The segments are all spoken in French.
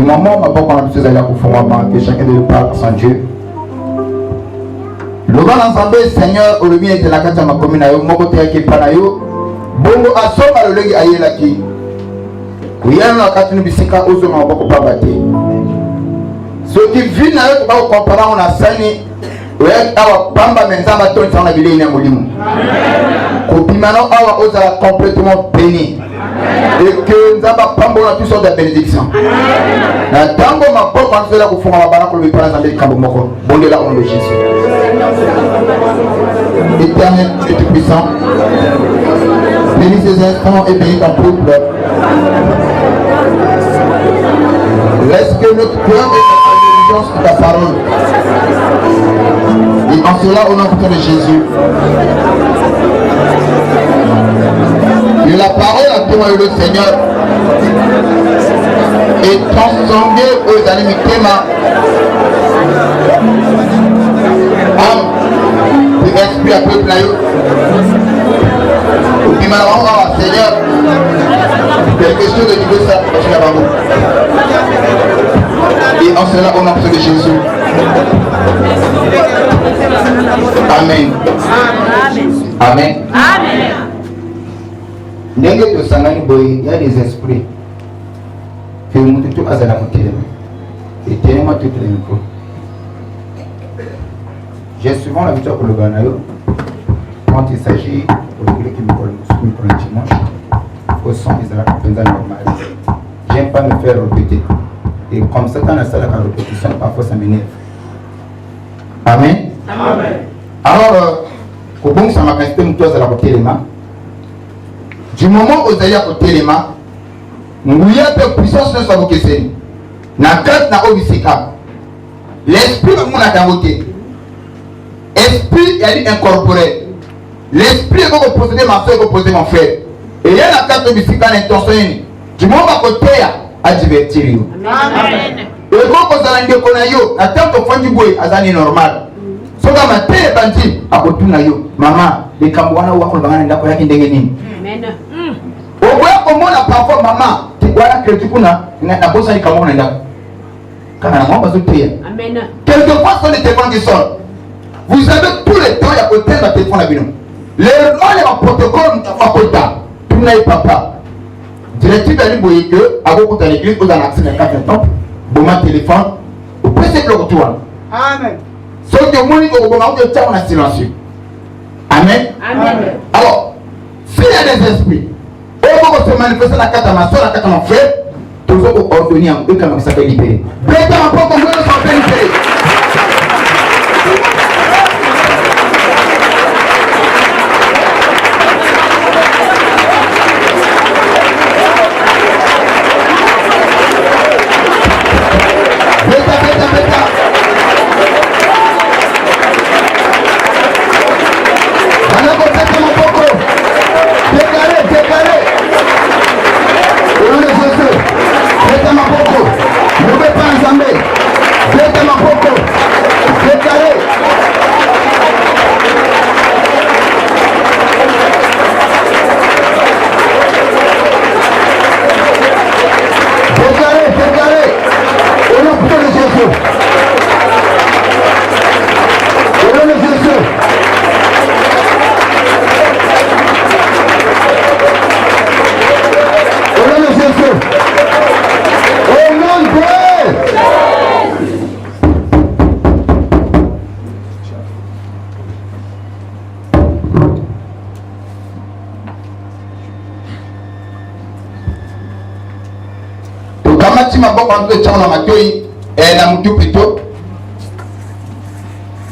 moment où on a pu aller que chacun de nous parle sans Dieu. Le grand ensemble, Seigneur, au lieu de la carte de ma commune, mon côté qui est panayo, bongo a somme le legi ayelaki. Oui, on a quatre bisika aux hommes en beaucoup pas battu. Ce qui vit dans le temps comparant on a sani, oui, awa pamba menzamba ton sans la ville ina molimu. Kopimano awa osa complètement béni. Et que nzamba pamba on a toutes sortes de bénédictions. Na tango ma pop en fait la kufunga mabana ko le parents en kambo moko. Bonde la on le Jésus. Éternel et tout puissant. Bénis ces instants et bénis ton peuple. Laisse que notre cœur ait la de ta parole. Et en cela, au nom de Jésus. Et la parole à toi, le Seigneur, est transcendée aux animités, âme, et esprit à peuple. Et maintenant, Seigneur, quelque chose de nouveau, ça, je suis là-bas. Et en cela, au nom de Jésus. Amen. Amen. Amen. Ndenge to sangani boy, il y a des esprits. Que nous tout azala motele. Et tenez-moi tout le micro. J'ai souvent l'habitude pour le ganayo. Quand il s'agit de le qui me colle le dimanche, au son des arabes normal. J'aime pas me faire répéter. Et comme ça, dans la salle de répétition, parfois ça m'énerve. Amen. Amen. Alors, au bon, ça m'a resté une chose à la côté des mains. Du moment où vous allez à côté des mains, nous y a de puissance de sa vocation. Na carte na obisika. L'esprit de mon accaboté. Esprit, il a dit incorporé. L'esprit est pour posséder ma soeur, pour posséder mon frère. Et il y a la carte obisika l'intention. Du moment où côté à divertir. Amen. Et quand vous allez dire qu'on a yo, attends que vous faites azani normal. So dans ma télé bandi à côté na yo, maman, les Cambouana ou à Colbana n'a pas été dégainé. Amen. Au bout comme on a parfois maman, tu vois que tu connais, n'a pas ça comme on a là. Quand on a pas besoin de payer. Amen. Quelquefois sur les téléphones qui sortent, vous avez tout le temps il y a côté de téléphone à bino. Les noms les protocoles n'a pas côté. Tu n'as pas papa. Directive à l'imboyer que à beaucoup de l'église vous en accès à 4 ans. Bon téléphone, vous pouvez se bloquer toi. Amen. Sauf que mon niveau au moment où tu es silencieux. Amen. Amen. Alors, s'il y a des esprits, on va se manifester la carte à ma soeur, la carte à mon frère, tous les autres ordonnés en eux comme ça peut libérer. Prêtez un peu comme vous le savez libérer.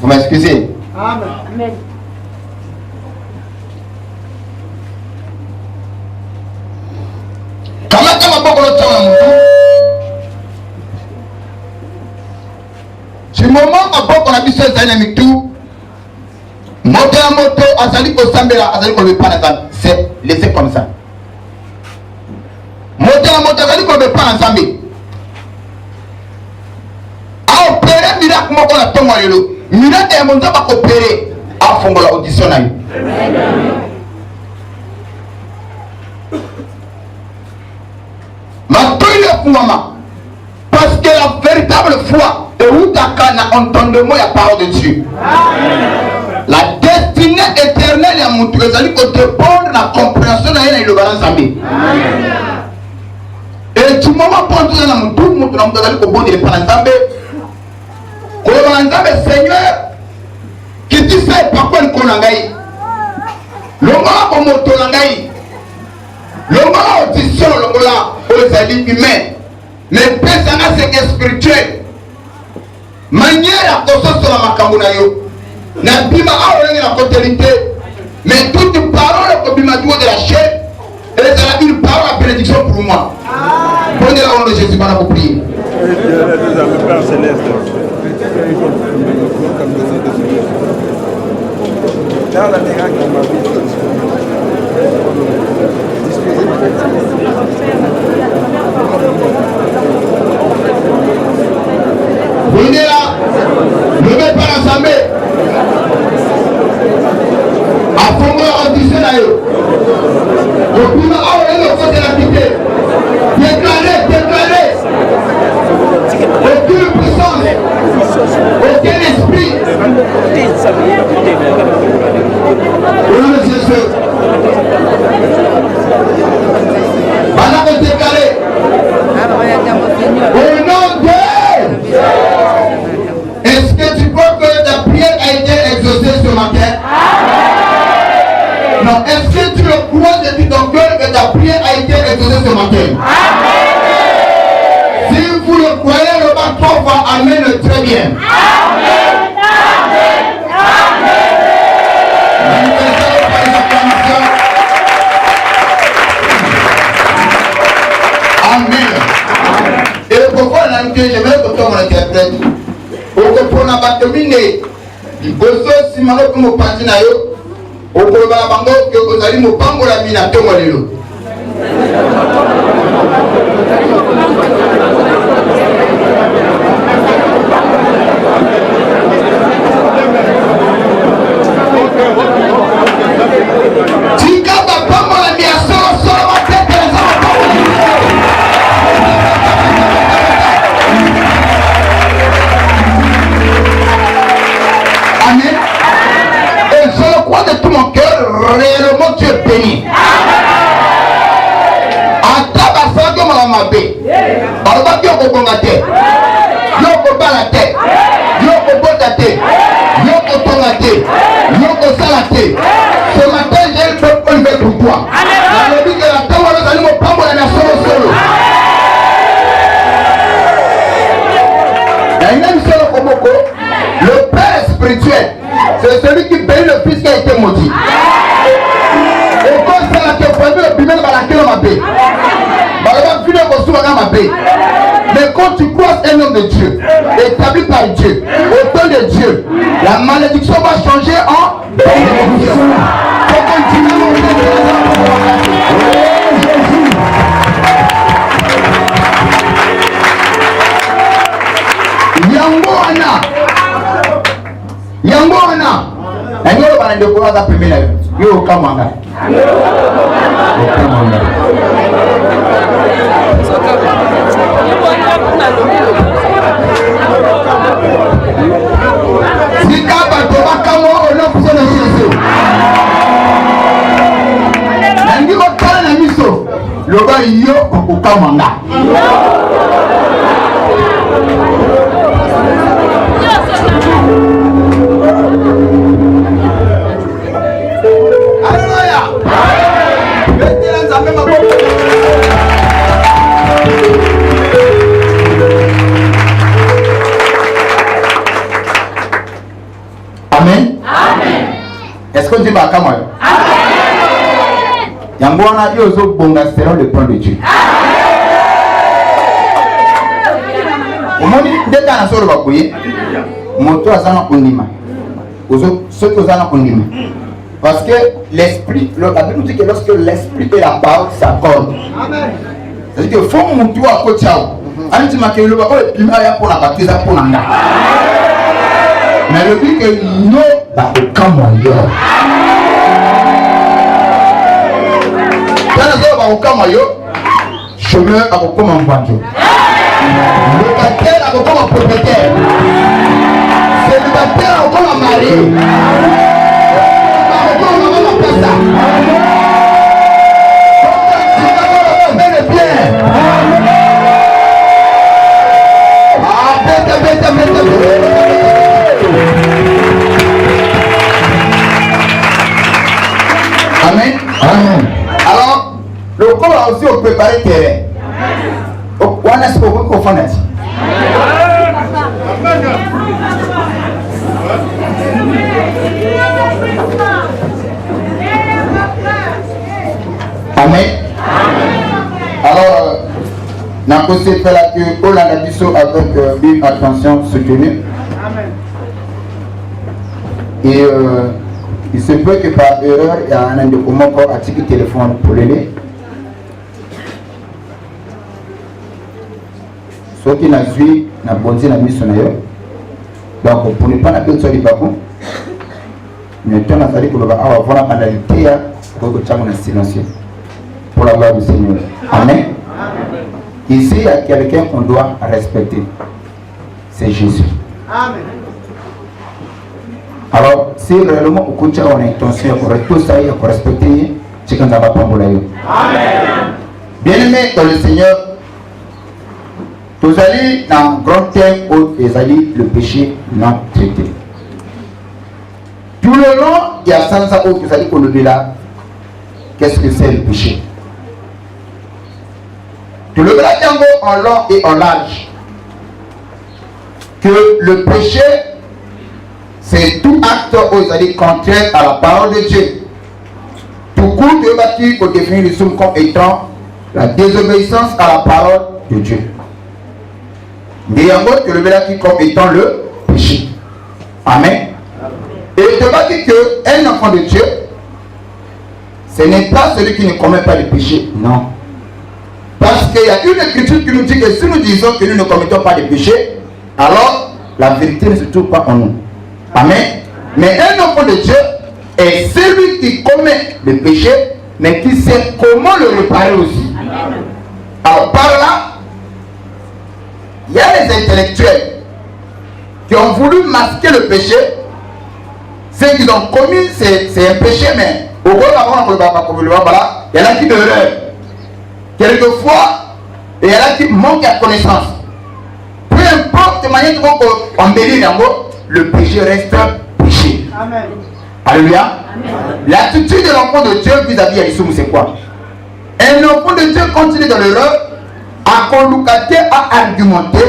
Vous m'excusez. Amen. Du moment où on a vu ce dynamique tout, moto à moto, azali ko sambela, azali ko le panatan, c'est laissé comme ça. Moto à moto, azali ko le panatan. Miracle moko na tongo lelo miracle ya monza ba opérer a fongola audition na yo ma toile fumama parce que la véritable foi est où t'as entendement la parole de Dieu. La destinée éternelle ya mutu ezali ko dépendre la compréhension na yena ilobana Nzambe. Et du moment pour tout na mutu na mutu ezali ko bondela pa Nzambe. Ko ba Nzambe Seigneur qui tu sais pourquoi ko na ngai. Longola ko moto na ngai. Longola audition longola ezali humain. Mais pesanga c'est spirituel. Manière à kososo la makambo na yo. Na bima aolengi na côté. Mais toute parole que bima de la chair, elle est une parole à bénédiction pour moi. Prenez la honte de Jésus pour vous prier. Père Céleste. Dans la miracle dans ma vie. Prenez là, levez par l'Assemblée. À fond de audition là yo. Au plus à on côté la quitter. Déclarez. Aucune puissance, aucun esprit. Au nom de Jésus. Pendant que déclarez. Au nom de est-ce que tu crois que ta prière a été exaucée ce matin? Non, est-ce que tu le crois depuis ton cœur que ta prière a été exaucée ce matin? Si vous le croyez, le bâton va amener très bien. Amen. Et pourquoi on a dit, j'aimerais que toi on interprète. Okopona bato mine liboso simano ko mopanzi na yo okoloba bango ke ozali mopangola mina ntongo lelo tika bapangola mia solo batete Amen. Et je le crois de tout mon cœur, réellement tu es béni. Atabasaki malamabe. Balobaki okokonga te. Yoko bala te. Yoko bota te. Yoko tonga te. Yoko sala te. Ce matin j'ai une bonne nouvelle pour toi. Je dis que la terre va nous prendre la solo. Et même si le komoko, le Père spirituel, c'est celui qui bénit le Fils qui a été maudit. Et quand c'est la qui a prévu le bimel, mais quand tu croises un homme de Dieu, établi par Dieu, au temps de Dieu, la malédiction va changer en bénédiction. Yango wana nanyo bana ndeko baza pembeni yo kamanga sika bato bakamo olopuse na Yesu nangi kotala na miso loba yo okamanga Amen. Amen. Est-ce que Dieu va comme moi? Amen. Yambouana yozo bonga selon le plan de Dieu. Omoni ndeka na solo bakuye. Moto azana kundima. Ozo ceux qui azana kundima. Parce que l'esprit, la Bible nous dit que lorsque l'esprit et la parole s'accordent. Amen. C'est-à-dire que faut mon tour à côté. Anti makelo ba o pima ya pour la baptise pour nanga. Mais le but que nous va au Kamoyo. Quand nous va au Kamoyo, chemin à au Kamambanjo. Locataire comme propriétaire. Célibataire comme marié. Comme maman pasta. Amen. Amen. Alors, le corps a aussi préparé terrain. On a ce qu'on fait. Amen. Alors, n'a pas fait la que on a dit ça avec une attention soutenue. Et il se peut que par erreur, il y a un indécommand encore à titre téléphone pour l'aider. Ce qui n'a joué, n'a bonné la mission d'ailleurs. Donc, pour ne pas n'appeler sur les bacons, mais tant à dire que l'on va avoir la banalité, pour que tu aies silencieux. Pour la gloire du Seigneur. Amen. Ici, il y a quelqu'un qu'on doit respecter. C'est Jésus. Amen. Alors, si réellement on a une intention, on reste tout ça, il faut respecter, c'est quand ça va prendre la vie. Amen. Bien-aimés dans le Seigneur, vous allez dans un grand thème où vous allez le péché non traité. Tout le long, il y a ça où vous allez connaître là, qu'est-ce que c'est le péché. Tout le monde en long et en large que le péché c'est tout acte aux alliés contraire à la parole de Dieu. Tout coup de bâti pour définir le somme comme étant la désobéissance à la parole de Dieu. Mais il y a un autre que le bâti comme étant le péché. Amen. Et de bâti qu'un enfant de Dieu, ce n'est pas celui qui ne commet pas de péché, non. Parce qu'il y a une écriture qui nous dit que si nous disons que nous ne commettons pas de péché, alors la vérité ne se trouve pas en nous. Amen. Mais un enfant de Dieu est celui qui commet le péché, mais qui sait comment le réparer aussi. Amen. Alors par là, il y a les intellectuels qui ont voulu masquer le péché. Ce qu'ils ont commis, c'est un péché, mais au gros il y en a qui erreur. Quelquefois, il y en a qui manquent de connaissance. Peu importe de manière dont on embellit le péché reste péché. Amen. Alléluia. L'attitude de l'enfant de Dieu vis-à-vis d'Alissoum, c'est quoi? Un enfant de Dieu continue dans l'erreur, à colloquer, à argumenter,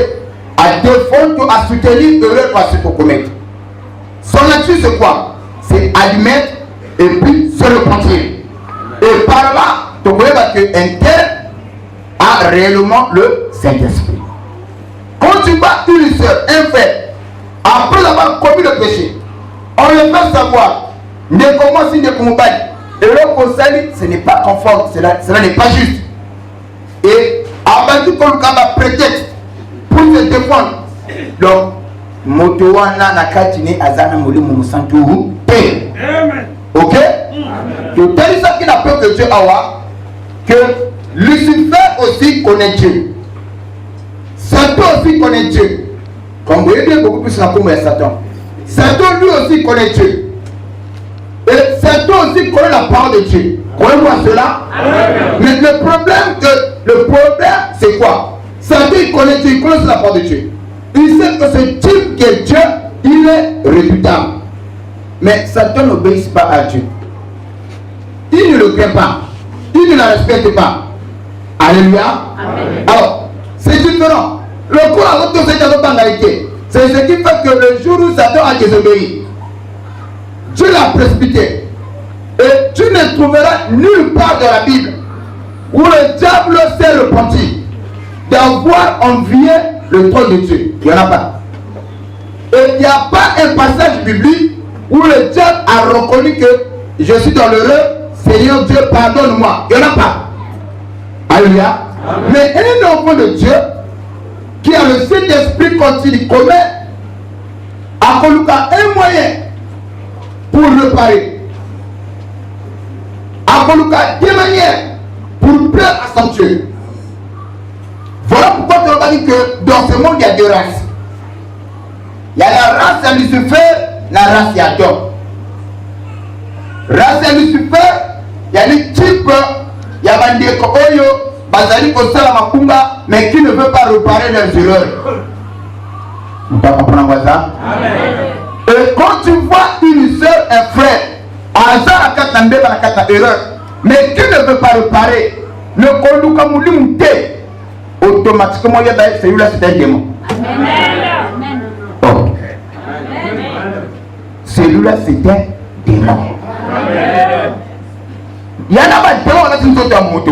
à défendre, à soutenir l'erreur pour commettre. Son attitude, c'est quoi? C'est admettre et puis se repentir. Et par là, tu vois qu'un tel a réellement le Saint-Esprit. Quand tu bats une sœur, un frère, après avoir commis le péché, on le fait savoir, ne commence ne comme pas. Et le conseil, ce n'est pas conforme, cela n'est pas juste. Et avant tout, comme un prétexte pour se défendre. Donc, Motowana Nakatine Azana Molu Mumusantou. Ok? Donc, tel ça qu'il a peur que Dieu a, que Lucifer aussi connaît Dieu. Satan aussi connaît Dieu. Comme vous voyez bien beaucoup plus la pomme à Satan. Satan lui aussi connaît Dieu. Et Satan aussi connaît la parole de Dieu. Croyez-moi cela? Mais le problème, c'est quoi? Satan il connaît Dieu, il connaît la parole de Dieu. Il sait que ce type qui est Dieu, il est réputant. Mais Satan n'obéit pas à Dieu. Il ne le craint pas. Il ne la respecte pas. Alléluia. Amen. Alors, c'est différent. Le corps a votre sécurité. C'est ce qui fait que le jour où Satan a désobéi, Dieu l'a précipité. Et tu ne trouveras nulle part dans la Bible où le diable s'est repenti d'avoir envié le trône de Dieu. Il n'y en a pas. Et il n'y a pas un passage biblique où le diable a reconnu que je suis dans l'erreur, Seigneur Dieu, pardonne-moi. Il n'y en a pas. Alléluia. Mais un enfant de Dieu qui a le Saint-Esprit quand il commet, a un moyen pour réparer. A des manières pour plaire à son Dieu. Voilà pourquoi tu vas dire que dans ce monde, il y a deux races. Il y a la race de Lucifer, la race d'Adam. Race de Lucifer, il y a les types, il y a Bandeko Oyo, Bazali Kosala Makumba, mais qui ne veut pas réparer leurs erreurs. Vous pouvez comprendre ça? Et quand tu vois une soeur, un frère, hasard à Katande, à Katande erreur, mais qui ne veut pas réparer, le Konduka Moulimouté, automatiquement, il y a celui-là, c'est un démon. Oh. Celui-là, c'est un démon. Il y en a des démons qui sont en moto.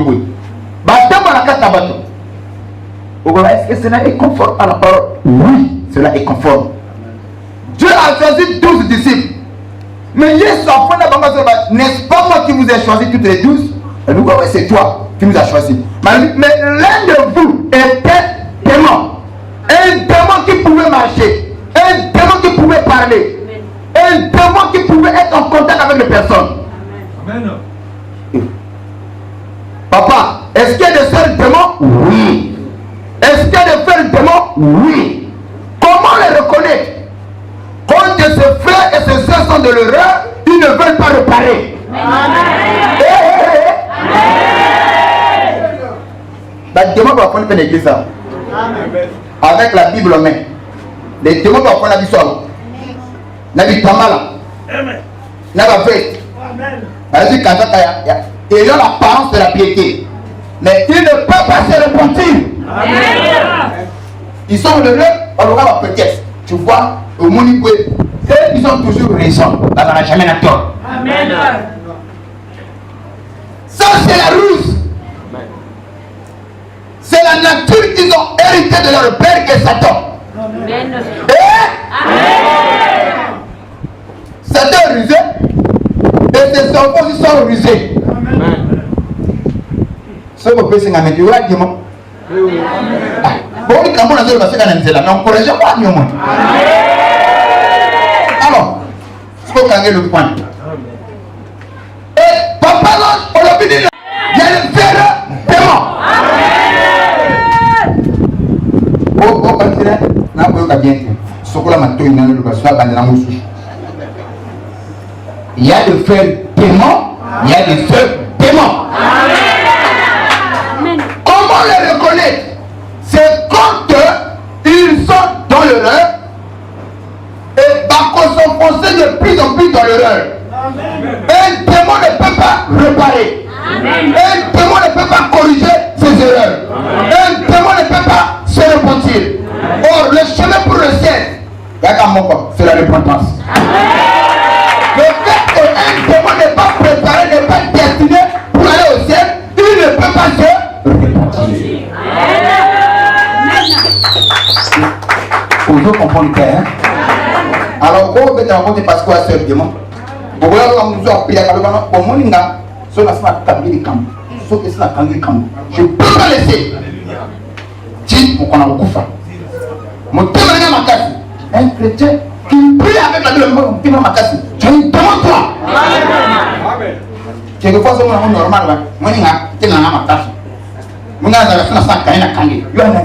Est-ce que cela est conforme à la parole? Oui, cela est conforme. Dieu a choisi 12 disciples. Mais n'est-ce pas moi qui vous ai choisi toutes les 12? Oui, c'est toi qui nous as choisi. Mais l'un de vous était démon. Un démon qui pouvait marcher. Un démon qui pouvait parler. Un démon qui pouvait être en contact avec les personnes. Amen. Papa, est-ce qu'il y a des seuls démons? Oui. Est-ce qu'il y a des frères démons? Oui. Comment les reconnaître? Quand ses frères et ses soeurs sont de l'erreur, ils ne veulent pas réparer. Les démons doivent prendre l'église avec la Bible en main. Les démons doivent prendre la Bible. Nabi Tamala. Nabi Fait. Ils ont l'apparence de la piété. Mais ils ne peuvent pas se repentir. Ils sont le rêve, on aura peut-être. Tu vois, au Monipoué, ils ont toujours raison. Ça n'a jamais la tort. Amen. Ça, c'est la ruse. C'est la nature qu'ils ont hérité de leur père qui est Satan. Amen. Satan est rusé. Et ses enfants ils sont rusés. Ce que vous pouvez dire, tu vois, dis-moi. Bon, il y a un peu de choses qui sont encouragées par nous. Alors, il faut gagner le point. Et papa, on l'a dit, il y a le frère démon. Oh, il y a des frères démons, il y a des frères démons. Comment les reconnaître? C'est quand ils sont dans l'erreur et qu'on s'enfonce de plus en plus dans l'erreur. Un démon ne peut pas réparer. Un démon ne peut pas corriger ses erreurs. Un démon ne peut pas se repentir. Or, le chemin pour le ciel, c'est la repentance. Le fait qu'un démon n'est pas préparé, n'est pas destiné pour aller au ciel, il ne peut pas se repentir. Vous comprenez bien? Alors, vous êtes en train de passer à ce démon. Vous voyez, nous avons appris à Kalogano, au Moninga, sur la semaine de Kambi Kambi. Sur la semaine de Kambi Kambi. Je ne peux pas laisser. Si, on a beaucoup fait. Mon témoin est ma casse. Un chrétien qui prie avec la Bible, mon témoin est ma casse. Tu as une demande, toi. Quelquefois, c'est normal. Moi, je suis ma casse. Moi, je suis ma casse.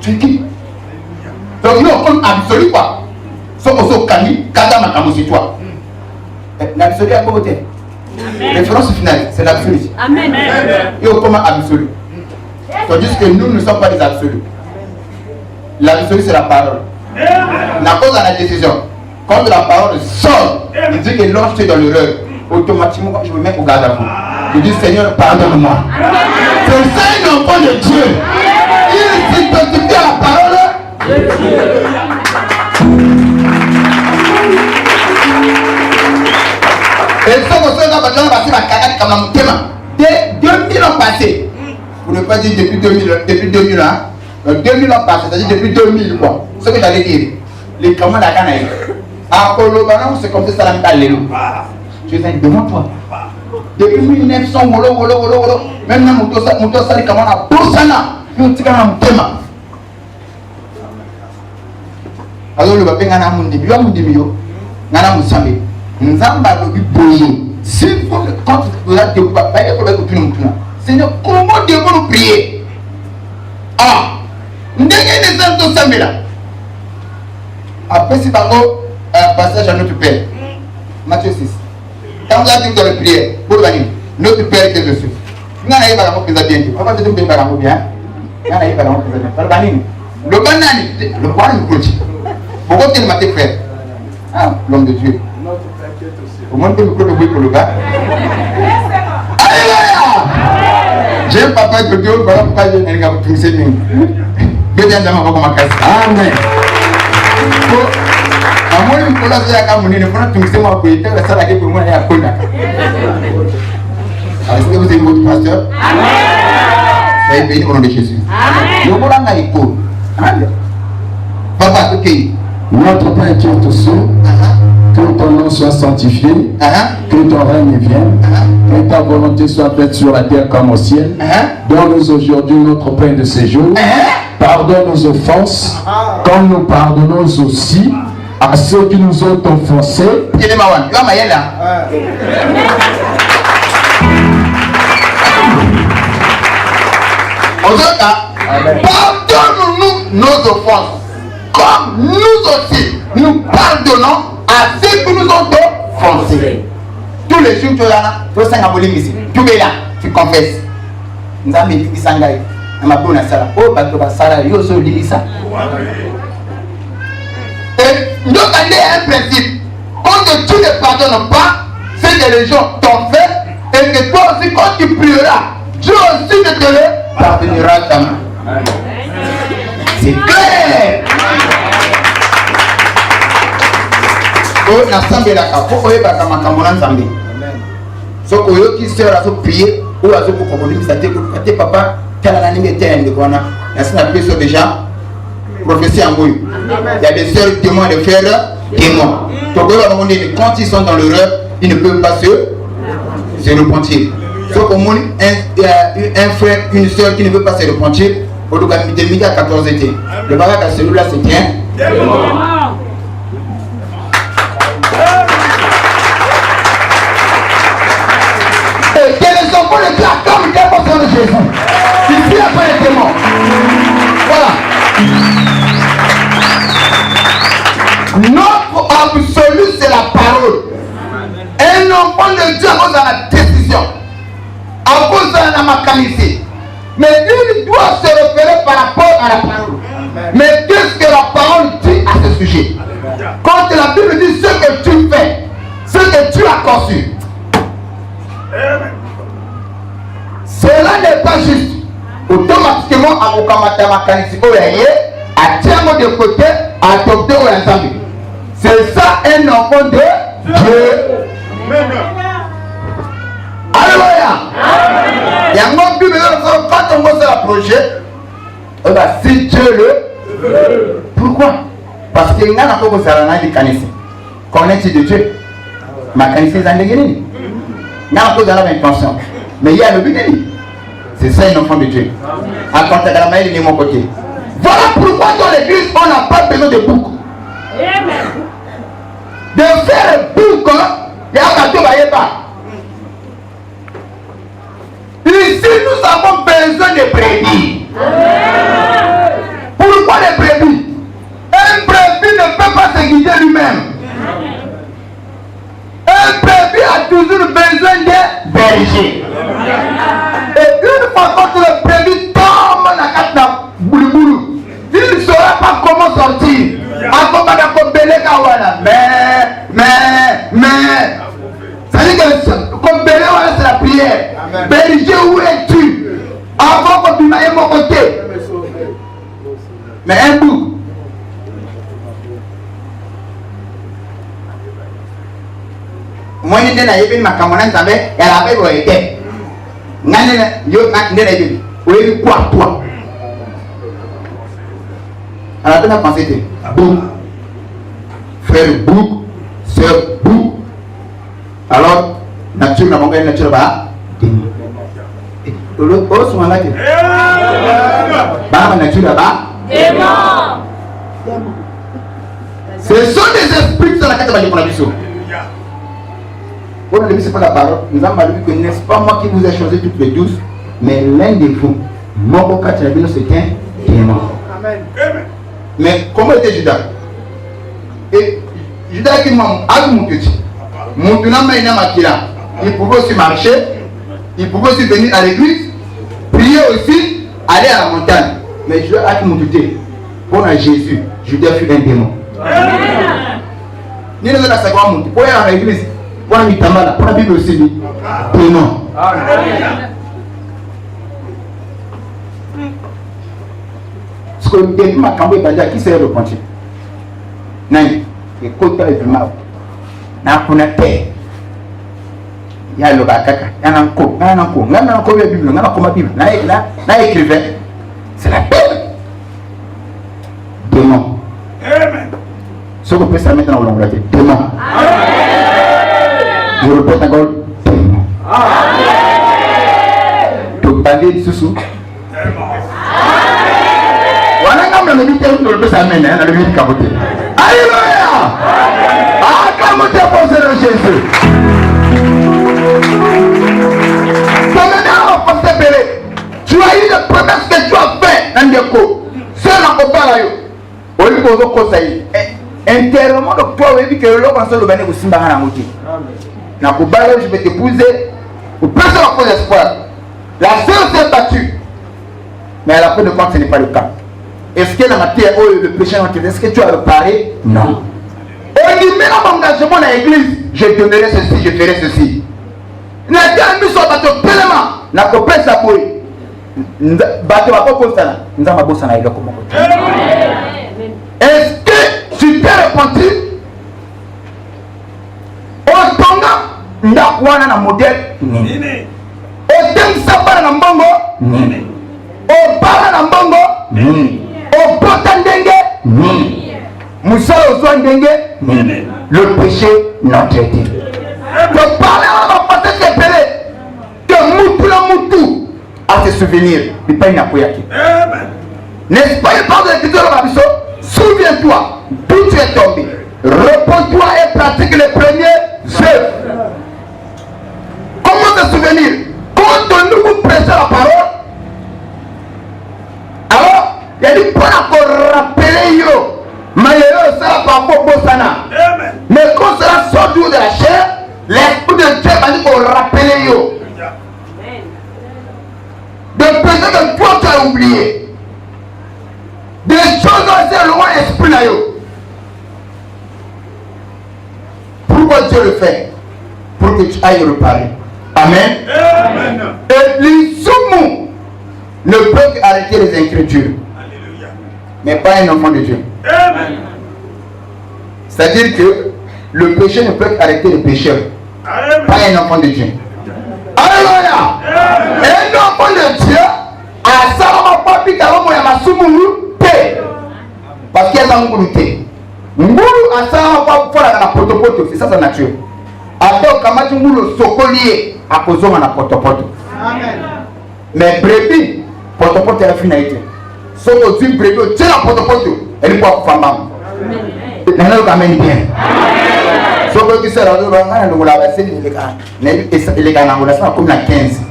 Tu es qui? Donc, il y a un absolu quoi. Sauf que Kani, Kada Makamu, c'est toi. L'absolu à côté. Référence finale, c'est l'absolu. Amen. Et au comment absolu. Tandis que nous ne sommes pas des absolus. L'absolu, c'est la parole. La cause à la décision. Quand la parole sort, il dit que lorsque tu es dans l'erreur, automatiquement, je me mets au garde à vous. Je dis, Seigneur, pardonne-moi. C'est ça un enfant de Dieu. Il s'identifie à la parole. Et ça, vous savez, dans le passé, dès 2000 ans passés, vous ne pas dire depuis 2000 ans, 2000 ans passés, c'est-à-dire depuis 2000 quoi. Ce que j'allais dire, les commandes à Canaï. À Colobana, c'est comme ça, ça l'a. Je dis, demande-toi. Depuis 1900, même dans mon tour, ça les commandes à Boussana, nous tirons un thème. Alors, le papier, on a mon début, on a mon début, on a mon samedi. Nous avons prié. Si quand vous êtes Seigneur, comment devons-nous prier? Ah, ndenge les autres Samuel. Après, c'est un passage à notre Père. Matthieu 6. Quand vous avez dit dans la prière, pour venir, notre Père qui est dessus. Vous n'avez pas la bien dit. Pourquoi vous avez pas la bien? Vous n'avez pas la bien. Le banani, le roi du coach. Pourquoi tu m'as fait? Ah, l'homme de Dieu. Au moins, tu me peux le pour le gars. Alléluia! J'ai un papa que Dieu va pas dire un gars pour tout c'est bien. Dieu vient de m'avoir ma casse. Amen. Moi, je peux la faire à mon élément, tout c'est moi pour être la salle pour moi et à Kona. Est-ce que vous êtes votre pasteur? Amen. Soyez bénis au nom de Jésus. Amen. Nous voulons aller pour. Amen. Papa, ok. Notre Père qui es aux cieux, que ton nom soit sanctifié, que ton règne vienne, que ta volonté soit faite sur la terre comme au ciel. Donne-nous aujourd'hui notre pain de ce jour. Pardonne nos offenses, comme nous pardonnons aussi à ceux qui nous ont offensés. Pardonne-nous nos offenses, comme nous aussi, nous pardonnons à ceux qui nous ont offensés. Tous les jours, tu es là, tu es là, tu es là, tu confesses. Nous avons dit que Sangaï, on m'a donné ça. Oh, parce que ça, il y a aussi dit ça. Et nous avons un principe. Quand tu ne pardonnes pas ce que les gens t'ont fait, et que toi aussi, quand tu pleuras, Dieu aussi ne te le pardonnera jamais. C'est clair. Oh, n'assemble la capo, oh, et baka makamona nzambe. So koyo qui sert à se prier ou à se communiquer, ça te papa, tala na nimbe tene de kona. La sainte personne déjà prophétie en vous. Il y a des sœurs témoins de faire témoins. Donc quand ils sont dans l'erreur, ils ne peuvent pas se repentir. So au monde un frère, une sœur qui ne veut pas se repentir, au lieu de midi à 14 étés. Le bagage à celui-là c'est bien. Et que les enfants de Dieu comme des personnes de Jésus. Ici après les témoins. Voilà. Notre absolu c'est la parole. Un enfant de Dieu à cause de la décision, à cause de la mécanicité. Mais il doit se référer par rapport à la parole. Mais qu'est-ce que la parole dit à ce sujet? Quand la Bible dit ce que tu fais, ce que tu as conçu, cela n'est pas juste. Automatiquement, à mon mécanicité, à tiens de côté, à adopter au ensemble. C'est ça un enfant de Dieu. Alléluia. Il y a un Bible quand on voit un projet, si Dieu le. Pourquoi? Parce qu'il y a un peu de salana de canissé. Connaître de Dieu. Ma canissé est en dégueulasse. Il y a un peu de l'intention. Mais il y a le but. C'est ça un enfant de Dieu. À côté de la main, il est de mon côté. Voilà pourquoi dans l'église, on n'a pas besoin de bouc. De faire un bouc, il y a un bateau pas. Ici, nous avons besoin de brebis. Pourquoi les brebis? Un brebis ne peut pas se guider lui-même. Un brebis a toujours besoin de berger. Et une fois que le brebis tombe dans la carte boulou, il ne saura pas comment sortir. Mais, ça veut dire que comme Bélé, c'est la prière. Berger, où es-tu? Avant que tu m'ailles mon côté. Mais un bout. Moi, je n'ai pas ma camarade, elle avait été. Oui, quoi, toi? Alors, tu as pensé, boum, frère boum, sœur boum. Alors, nature n'a pas nature bas. Le haut sur la tête. Bah, nature là-bas. Ce sont des esprits sur la tête de la mission. Pour ne pas la parole, nous avons dit que n'est-ce pas moi qui vous ai choisi toutes les 12, mais l'un de vous, mon beau quartier, c'est démon. Mais comment était Judas? Et Judas qui m'a dit, il pouvait aussi marcher, il pouvait aussi venir à l'église, prier aussi, aller à la montagne. Mais Judas a dit, pour Jésus, Judas fut un démon. Ni nous la savoir monter pour aller à l'église, pour aller pour la Bible aussi, démon. Ce que le m'a cambré qui s'est repenti. Non, écoute le mal. Na kuna te. Ya lo bakaka, na nko la Bible, na ko ma Bible, na écrivain. C'est la Bible. Démon. Amen. Ce qu'on peut se mettre dans l'onglet, démon. Amen. Je répète encore, démon. Amen. Tu parles de sous. Le militaire ne peut s'amener dans le milieu capoté. Alléluia! Ah, capoté pour le Jésus. Tu as eu les promesses que tu as fait dans le coup. C'est la copain. Au lieu de conseiller. Intérieurement, toi, vous avez vu que l'homme a le béné au Simba à la moitié. Dans le bal, je vais t'épouser. Ou personne n'a pas d'espoir. La sœur s'est battue. Mais à la fin de compte, ce n'est pas le cas. Est-ce que la matière, le péché, est-ce que tu as réparé? Non. On dit, mais dans mon engagement dans l'église, je donnerai ceci, je ferai ceci. N'a pas mis sur bateau pleinement. N'a pas pris sa bouille. Bateau va pas poser ça. Nous avons bossé dans comment. Est-ce que tu t'es repenti? Au tonga, n'a pas un modèle. Au tem sabara na mbongo. Au bara na mbongo. Au potandenge, Moussa Ozwandenge, le péché non traité. De parler à la pensée qui est que Moutou la Moutou à se souvenir, il n'y a pas une apoyaki. N'est-ce pas, il parle de l'écriture de la Bible? Souviens-toi d'où tu es tombé. Repose-toi et pratique les premiers œuvres. Comment te souvenir? Quand nous prêchons la parole, alors, il y a des points à rappeler yo. Mais ça va pas pour Bosana. Mais quand cela sort de la chair, l'esprit de Dieu va dire qu'on rappeler yo. Des péchés que toi tu as oublié. Des choses assez loin esprit là yo. Pourquoi Dieu le fait? Pour que tu ailles réparer. Amen. Amen. Et l'issoumou ne peut qu'arrêter les incrédules. Mais pas un enfant de Dieu. C'est-à-dire que le péché ne peut qu'arrêter les pécheurs. Pas un enfant de Dieu. Alléluia. Un enfant de Dieu a ça pas piqué à l'homme à ma parce qu'il y a un goûté. Ngoulou a ça pas pour la potopoto, c'est ça sa nature. Alors quand tu ngoulo sokolié à cause de la potopoto. Mais brebis potopoto est la finalité. Si on dit brebis, tu es la potopoto, elle n'est pas femme. Elle n'est pas bien. Si on dit que c'est la il est comme la 15.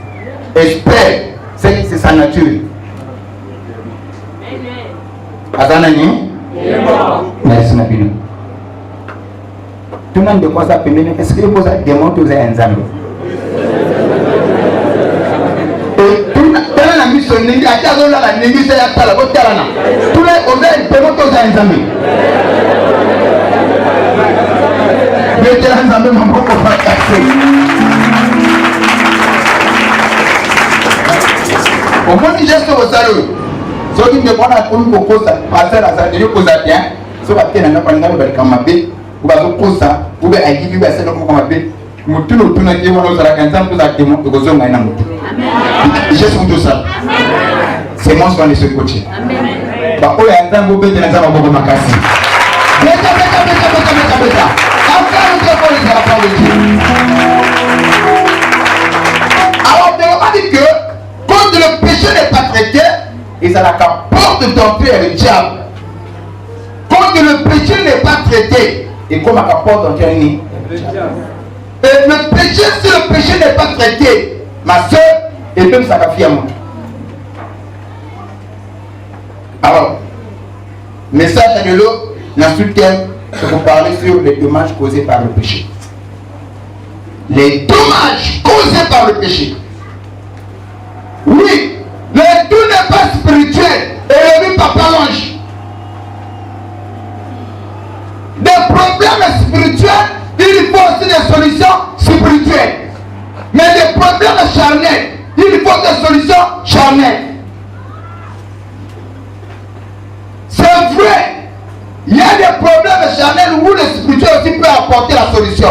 Espère, c'est sa nature. Azanani? Merci Nabino. Tout le monde de quoi ça peut mener? Est-ce que vous avez démontré aux ensemble? Et tout le monde a mis son négligé, à la négligé, à la botarana. Tout le monde a démontré aux ensemble. Mais tu as ensemble, mon beaucoup pas cassé. Au moins, il geste au salut. Ceux qui ne prennent pas pour nous cause passer à ça, de cause à bien. Ceux qui n'ont pas de camabé, ou pas de cause ça, ou bien à qui vit à celle comme camabé. Moutou nous tourne qui vont nous faire un temps pour la démon de Gozon Maina Moutou. Geste tout ça. C'est mon soin de ce côté. Bah, oh, il y a un temps où vous êtes dans un moment de Makassi. Bêta. Encore une fois, les enfants de Dieu. Alors, on va dire que quand le péché n'est pas traité, et ça n'a qu'à porte d'entrée avec le diable. Quand le péché n'est pas traité, et comme à la porte d'entrée avec le diable. Et le péché, si le péché n'est pas traité, ma soeur, et même sa fille à moi. Alors, message de l'eau, ensuite thème, c'est pour parler sur les dommages causés par le péché. Les dommages causés par le péché. Oui, le tout n'est pas spirituel. Et le papa l'ange. Des problèmes spirituels, il faut aussi des solutions spirituelles. Mais des problèmes charnels, il faut des solutions charnelles. C'est vrai, il y a des problèmes charnels où le spirituel aussi peut apporter la solution.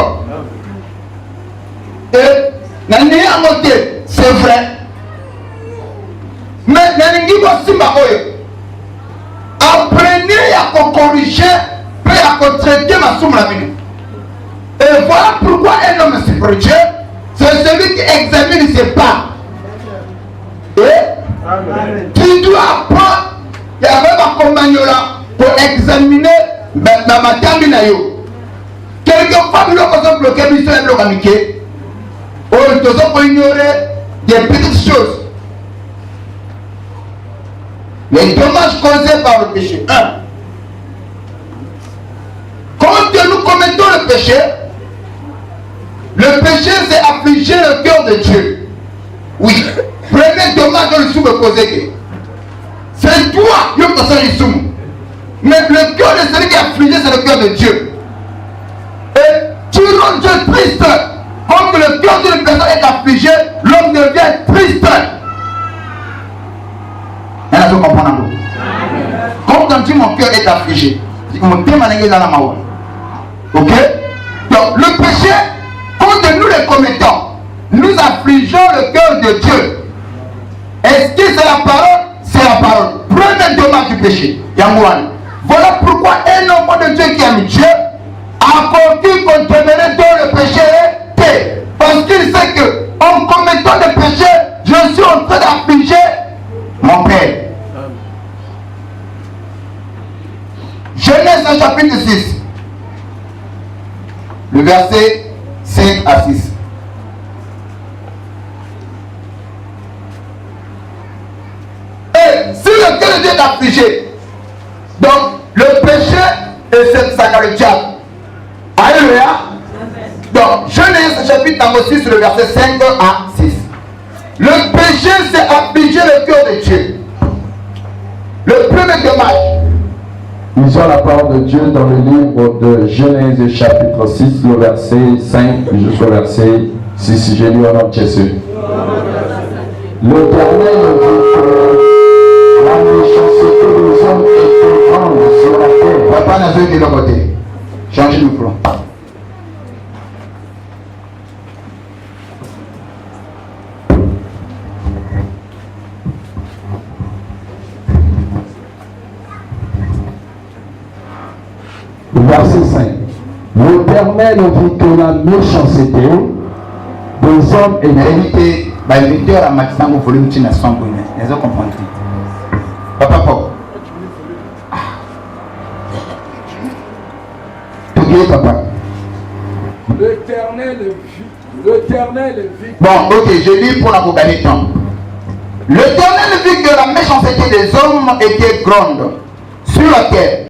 Et, c'est vrai. Mais, apprenez à corriger, puis à traiter ma somme la minute. Et voilà pourquoi un homme spirituel, c'est celui qui examine ses pas. Et tu dois apprendre, il y avait ma compagnon là, pour examiner ma termine. Quelquefois, nous avons bloqué, nous avons bloqué. Nous avons ignorer des petites choses. Les dommages causés par le péché. 1. Quand nous commettons le péché c'est affliger le cœur de Dieu. Oui. Premier dommage que le sous me causé. C'est toi qui as passé le sous. Mais le cœur de celui qui est affligé, c'est le cœur de Dieu. Et tu rends Dieu triste. Comme le cœur d'une personne est affligé, l'homme devient triste. Et là, je comprends. Quand on dit mon cœur est affligé, c'est que mon thème est dans la main. Ok? Donc, le péché, quand nous le commettons, nous affligeons le cœur de Dieu. Est-ce que c'est la parole? C'est la parole. Premier dommage du péché. Yamouane. Voilà pourquoi un enfant de Dieu qui aime Dieu a compris qu'on demeurait dans le péché. Parce qu'il sait que en commettant le péché, je suis en train d'affliger mon Père. Genèse chapitre 6, le verset 5 à 6. Et si le cœur de Dieu est affligé, donc le péché et c'est ça le diable. Alléluia. Donc, Genèse chapitre 6, le verset 5 à 6. Le péché, c'est affliger le cœur de Dieu. Le premier dommage. Lisons la parole de Dieu dans le livre de Genèse chapitre 6, le verset 5 jusqu'au verset 6. J'ai lu en entier. L'Éternel vit que la méchanceté des hommes était grande sur la terre. Papa n'a pas de l'autre côté. Changez de plan. Verset 5. L'Éternel vit que la méchanceté des hommes était lecteur à maximum volume de 100 points. Ils ont compris. Papa, papa. L'Éternel vit. Bon, ok, je lis pour la gagner temps. L'Éternel vit que la méchanceté des hommes était grande sur la terre.